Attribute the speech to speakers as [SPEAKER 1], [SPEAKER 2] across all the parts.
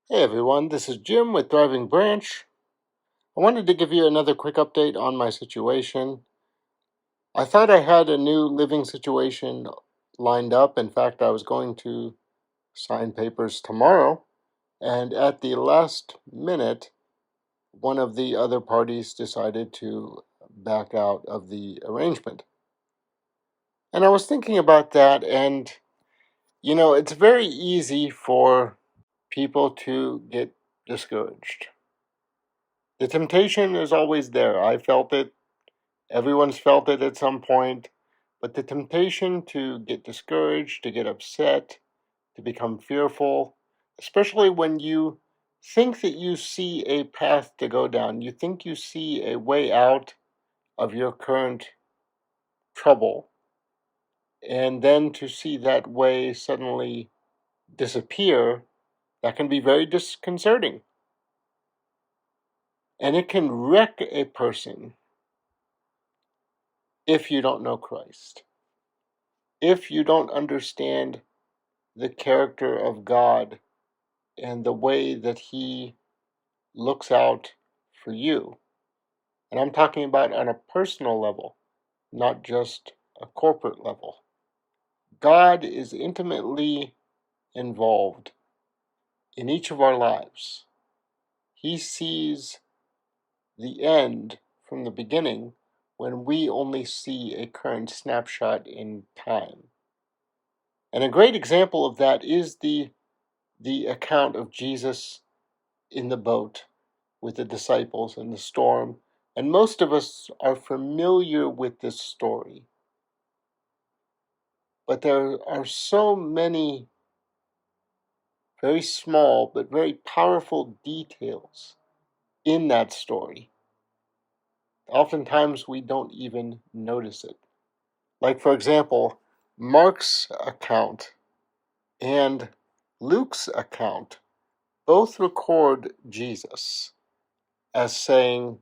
[SPEAKER 1] Hey everyone, this is Jim with Thriving Branch. I wanted to give you another quick update on my situation. I thought I had a new living situation lined up. In fact, I was going to sign papers tomorrow, and at the last minute, one of the other parties decided to back out of the arrangement. And I was thinking about that, and it's very easy for people to get discouraged. The temptation is always there. I felt it. Everyone's felt it at some point. But the temptation to get discouraged, to get upset, to become fearful, especially when you think that you see a path to go down, you think you see a way out of your current trouble, and then to see that way suddenly disappear, that can be very disconcerting. And it can wreck a person if you don't know Christ. If you don't understand the character of God and the way that He looks out for you. And I'm talking about on a personal level, not just a corporate level. God is intimately involved in each of our lives. He sees the end from the beginning when we only see a current snapshot in time. And a great example of that is the account of Jesus in the boat with the disciples in the storm. And most of us are familiar with this story. But there are so many very small but very powerful details in that story. Oftentimes we don't even notice it. Like, for example, Mark's account and Luke's account both record Jesus as saying,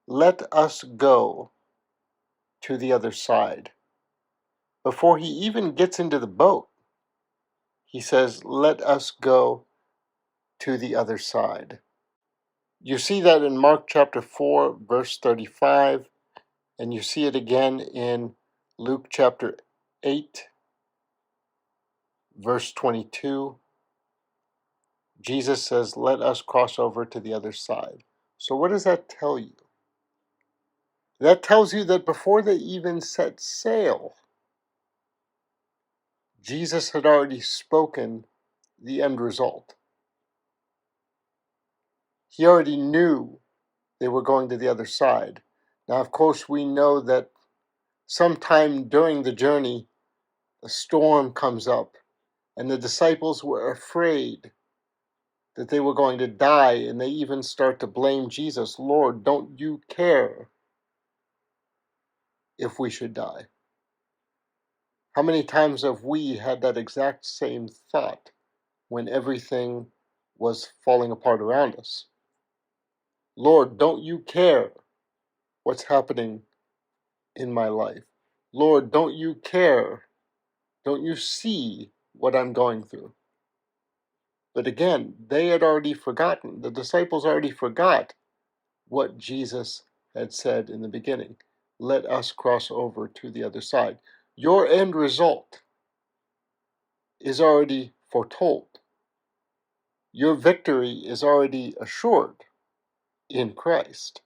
[SPEAKER 1] "Let us go to the other side." Before he even gets into the boat, he says, "Let us go to the other side." You see that in Mark chapter 4, verse 35, and you see it again in Luke chapter 8, verse 22. Jesus says, "Let us cross over to the other side." So what does that tell you? That tells you that before they even set sail, Jesus had already spoken the end result. He already knew they were going to the other side. Now, of course, we know that sometime during the journey, a storm comes up, and the disciples were afraid that they were going to die, and they even start to blame Jesus. "Lord, don't you care if we should die?" How many times have we had that exact same thought when everything was falling apart around us? "Lord, don't you care what's happening in my life? Lord, don't you care? Don't you see what I'm going through?" But again, they had already forgotten. The disciples already forgot what Jesus had said in the beginning. "Let us cross over to the other side." Your end result is already foretold. Your victory is already assured in Christ.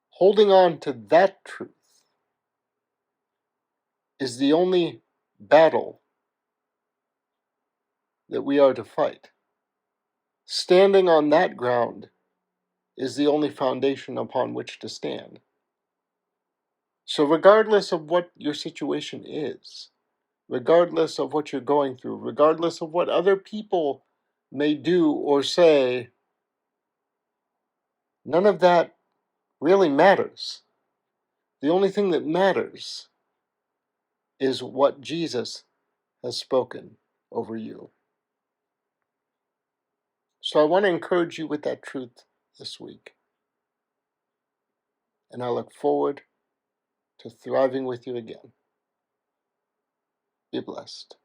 [SPEAKER 1] Holding on to that truth is the only battle that we are to fight. Standing on that ground is the only foundation upon which to stand. So regardless of what your situation is, regardless of what you're going through, regardless of what other people may do or say, none of that really matters. The only thing that matters is what Jesus has spoken over you. So I want to encourage you with that truth this week. And I look forward to thriving with you again. Be blessed.